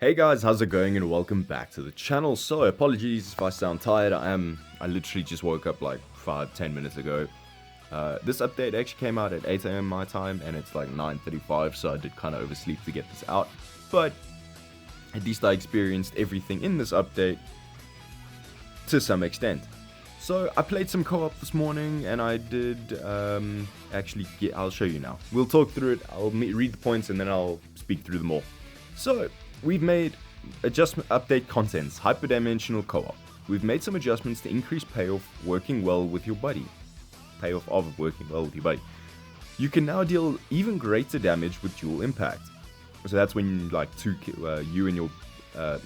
Hey guys, how's it going and welcome back to the channel. So apologies if I sound tired. I literally just woke up like 5-10 minutes ago. This update actually came out at 8 AM my time and it's like 9:35, so I did kind of oversleep to get this out. But at least I experienced everything in this update to some extent. So I played some co-op this morning and I did I'll show you now. We'll talk through it. I'll read the points and then I'll speak through them all. So we've made adjustment update contents, hyperdimensional co-op. We've made some adjustments to increase payoff working well with your buddy. Payoff of working well with your buddy. You can now deal even greater damage with dual impact. So that's when like you and the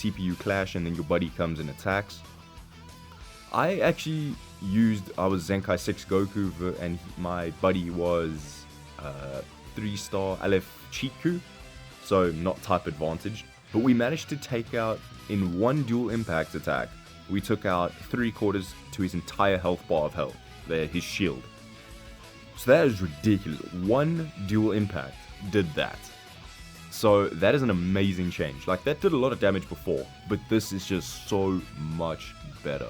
CPU clash and then your buddy comes and attacks. I was Zenkai 6 Goku and my buddy was 3-star Aleph Chiku. So not type advantage, but we managed to take out in one dual impact attack. We took out 3/4 to his entire health bar of health, his shield. So that is ridiculous. One dual impact did that. So that is an amazing change. Like that did a lot of damage before, but this is just so much better.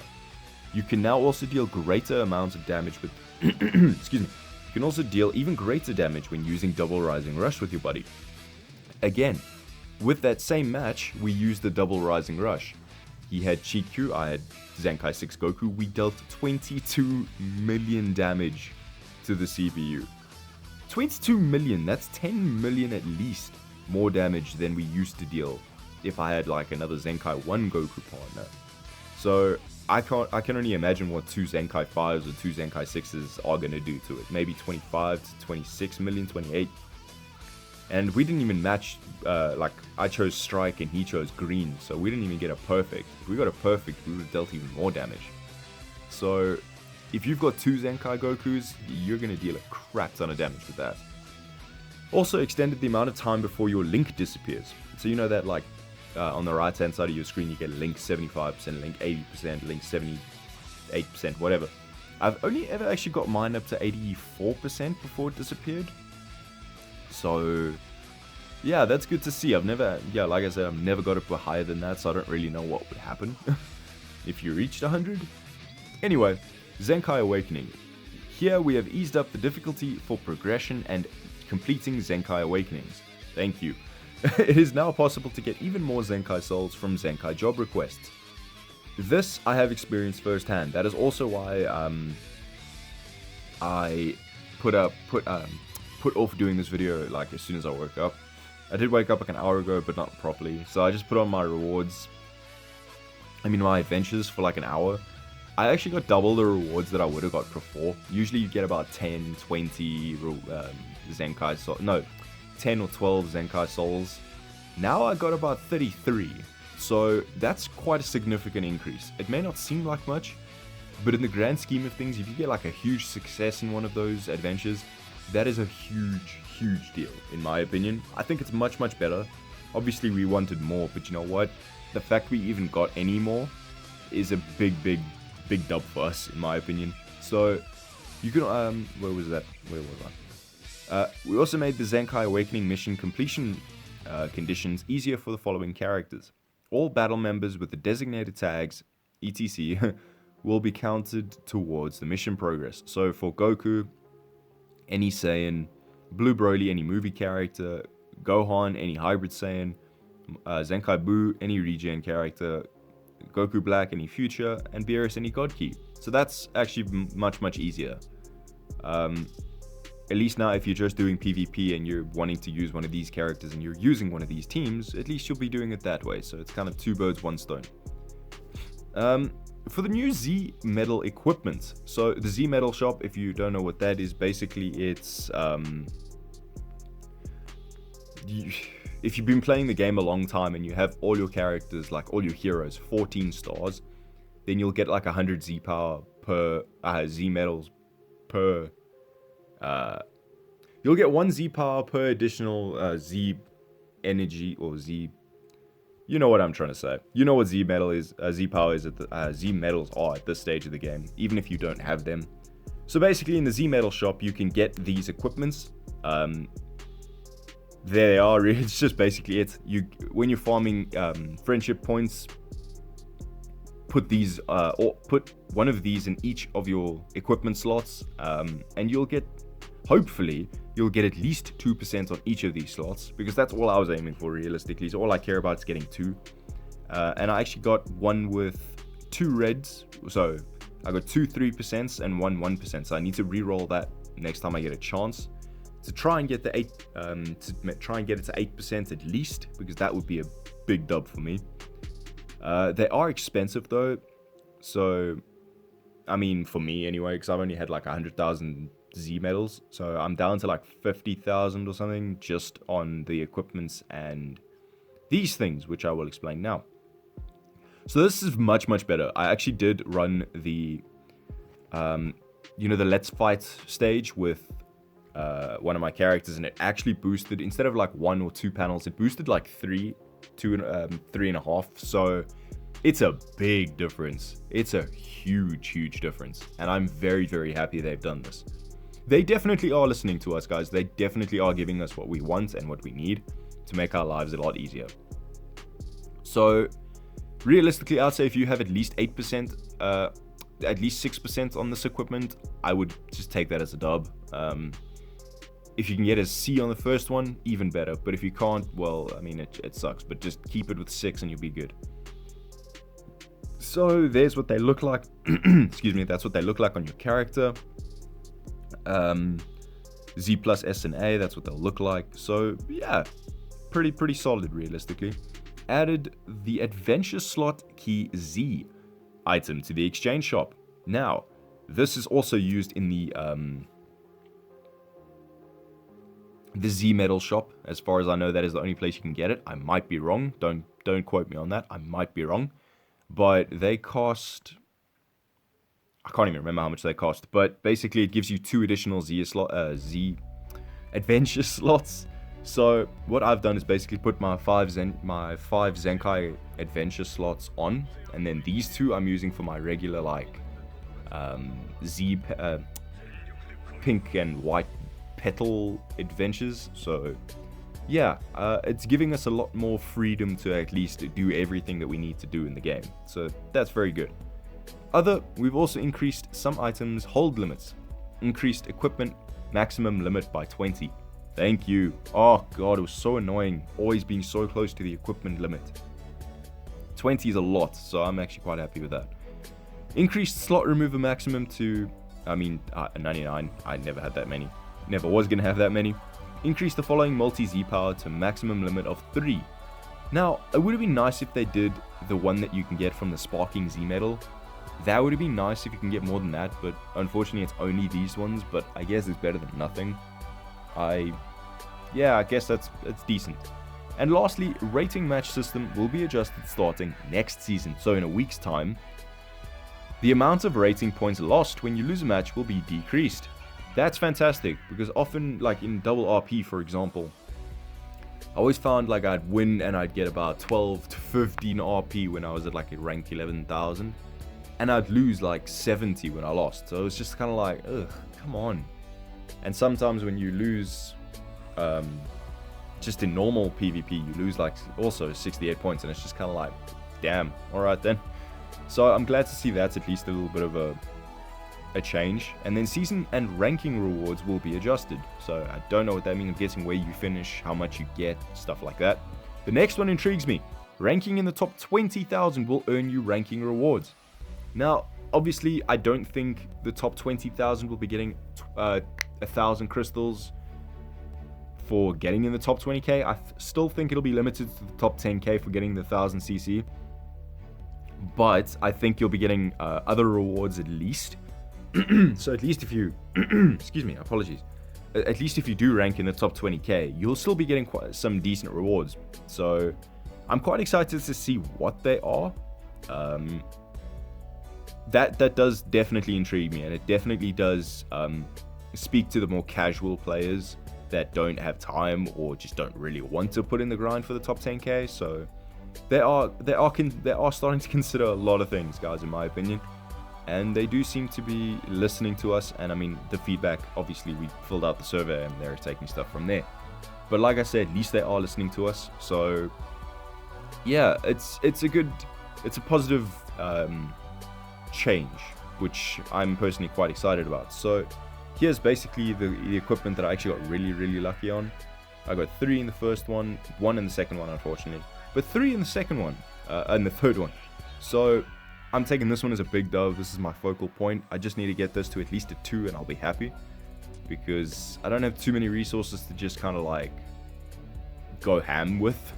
You can now also deal greater amounts of damage with excuse me. You can also deal even greater damage when using double rising rush with your buddy. Again, with that same match, we used the double rising rush. He had Chiku, I had Zenkai 6 Goku. We dealt 22 million damage to the CPU. 22 million, that's 10 million at least more damage than we used to deal if I had like another Zenkai 1 Goku partner. So I can only imagine what 2 Zenkai 5s or 2 Zenkai 6s are going to do to it. Maybe 25 to 26 million, 28. And we didn't even match, like I chose strike and he chose green, so we didn't even get a perfect. If we got a perfect, we would have dealt even more damage. So if you've got 2 Zenkai Gokus, you're going to deal a crap ton of damage with that. Also extended the amount of time before your link disappears. So you know that like on the right hand side of your screen you get link 75%, link 80%, link 78%, whatever. I've only ever actually got mine up to 84% before it disappeared. So, yeah, that's good to see. Like I said, I've never got up higher than that, so I don't really know what would happen if you reached 100. Anyway, Zenkai Awakening. Here we have eased up the difficulty for progression and completing Zenkai Awakenings. Thank you. It is now possible to get even more Zenkai souls from Zenkai job requests. This I have experienced firsthand. That is also why I put off doing this video like as soon as I woke up. I did wake up like an hour ago, but not properly. So I just put on my rewards. My adventures for like an hour. I actually got double the rewards that I would have got before. Usually you get about 10, 20 Zenkai souls. No, 10 or 12 Zenkai souls. Now I got about 33. So that's quite a significant increase. It may not seem like much, but in the grand scheme of things, if you get like a huge success in one of those adventures, that is a huge deal, in my opinion. I think it's much better. Obviously, we wanted more, but you know what? The fact we even got any more is a big dub for us, in my opinion. So, you can, where was I? We also made the Zenkai Awakening mission completion conditions easier for the following characters. All battle members with the designated tags, etc., will be counted towards the mission progress. So, for Goku, any Saiyan, Blue Broly, any movie character, Gohan, any hybrid Saiyan, Zenkai Buu, any regen character, Goku Black, any future, and Beerus, any God Key. So that's actually much easier. At least now if you're just doing PvP and you're wanting to use one of these characters and you're using one of these teams, at least you'll be doing it that way. So it's kind of 2 birds, 1 stone. For the new Z Metal equipment, so the Z Metal shop, if you don't know what that is, basically it's if you've been playing the game a long time and you have all your characters, like all your heroes, 14 stars, then you'll get like 100 Z power per Z medals per. You'll get 1 Z power per additional Z energy or Z. You know what I'm trying to say. You know what Z metal is, Z power is, Z medals are at this stage of the game, even if you don't have them. So basically in the Z metal shop, you can get these equipments. there they are. It's just basically it. When you're farming friendship points, put these or put one of these in each of your equipment slots, and you'll get, hopefully you'll get at least 2% on each of these slots, because that's all I was aiming for realistically. So all I care about is getting 2, and I actually got one with 2 reds, so I got 2 3% and 1 1%. So I need to re-roll that next time I get a chance to try and get the 8 to try and get it to 8% at least, because that would be a big dub for me. They are expensive though, so I mean for me anyway, because I've only had like 100,000 Z medals, so I'm down to like 50,000 or something just on the equipments and these things, which I will explain now. So this is much better. I actually did run the you know, the let's fight stage with one of my characters, and it actually boosted, instead of like 1 or 2 panels, it boosted like 3, 3.5. So it's a big difference. It's a huge difference, and I'm very happy they've done this. They definitely are listening to us, guys. They definitely are giving us what we want and what we need to make our lives a lot easier. So realistically, I'd say if you have at least 8%, at least 6% on this equipment, I would just take that as a dub. If you can get a C on the first one, even better. But if you can't, well, I mean, it sucks. But just keep it with 6 and you'll be good. So there's what they look like. Excuse me, that's what they look like on your character. Z plus S and A, that's what they'll look like. So yeah, pretty solid realistically. Added the adventure slot key Z item to the exchange shop. Now, this is also used in the Z medal shop. As far as I know, that is the only place you can get it. I might be wrong. Don't quote me on that. I might be wrong. But they cost, I can't even remember how much they cost. But basically, it gives you 2 additional Z adventure slots. So what I've done is basically put my 5 Zenkai adventure slots on, and then these 2 I'm using for my regular like Z pink and white petal adventures. So yeah, it's giving us a lot more freedom to at least do everything that we need to do in the game. So that's very good. We've also increased some items hold limits, increased equipment maximum limit by 20. Thank you. Oh god, it was so annoying always being so close to the equipment limit. 20 is a lot, so I'm actually quite happy with that. Increased slot remover maximum to, 99. I never had that many. Never was going to have that many. Increase the following multi-Z power to maximum limit of 3. Now, it would have been nice if they did the one that you can get from the Sparking Z medal. That would have been nice if you can get more than that, but unfortunately it's only these ones, but I guess it's better than nothing. I guess that's decent. And lastly, rating match system will be adjusted starting next season. So in a week's time, the amount of rating points lost when you lose a match will be decreased. That's fantastic, because often, like in double RP for example, I always found like I'd win and I'd get about 12 to 15 RP when I was at like a rank 11,000, and I'd lose like 70 when I lost. So it's just kind of like, ugh, come on. And sometimes when you lose, just in normal PvP, you lose like also 68 points, and it's just kind of like, damn, alright then. So I'm glad to see that's at least a little bit of a change. And then season and ranking rewards will be adjusted. So I don't know what that means. I'm guessing where you finish, how much you get, stuff like that. The next one intrigues me. Ranking in the top 20,000 will earn you ranking rewards. Now, obviously, I don't think the top 20,000 will be getting 1,000 crystals for getting in the top 20k. I still think it'll be limited to the top 10k for getting the 1,000 CC. But I think you'll be getting other rewards at least. So at least if you, excuse me, apologies. At least if you do rank in the top 20k, you'll still be getting quite some decent rewards. So I'm quite excited to see what they are. That does definitely intrigue me, and it definitely does speak to the more casual players that don't have time or just don't really want to put in the grind for the top 10k. So they are starting to consider a lot of things, guys, in my opinion, and they do seem to be listening to us. And I mean, the feedback, obviously we filled out the survey and they're taking stuff from there. But like I said, at least they are listening to us. So yeah, it's a positive change, which I'm personally quite excited about. So here's basically the equipment that I actually got really lucky on. I got 3 in the first one, 1 in the second one, unfortunately, but 3 in the second one, and the third one. So I'm taking this one as a big dove. This is my focal point. I just need to get this to at least a 2 and I'll be happy, because I don't have too many resources to just kind of like go ham with,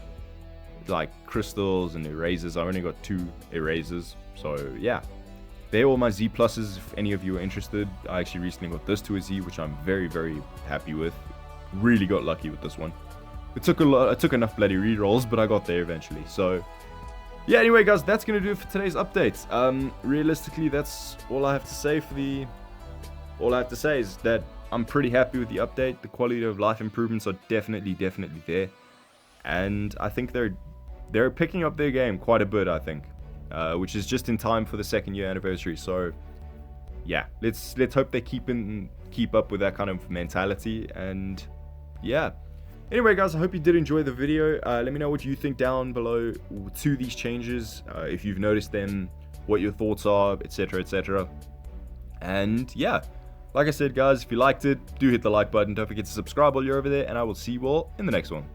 like crystals and erasers. I only got 2 erasers. So yeah, they're all my Z pluses if any of you are interested. I actually recently got this to a Z, which I'm very happy with. Really got lucky with this one. It took enough bloody rerolls, but I got there eventually. So yeah, anyway guys, that's gonna do it for today's update. Realistically, that's all I have to say all I have to say is that I'm pretty happy with the update. The quality of life improvements are definitely there, and I think they're picking up their game quite a bit, I think, which is just in time for the 2nd year anniversary. So yeah, let's hope they keep up with that kind of mentality. And yeah, anyway guys, I hope you did enjoy the video. Let me know what you think down below to these changes, if you've noticed them, what your thoughts are, etc. And yeah, like I said guys, if you liked it, do hit the like button. Don't forget to subscribe while you're over there, and I will see you all in the next one.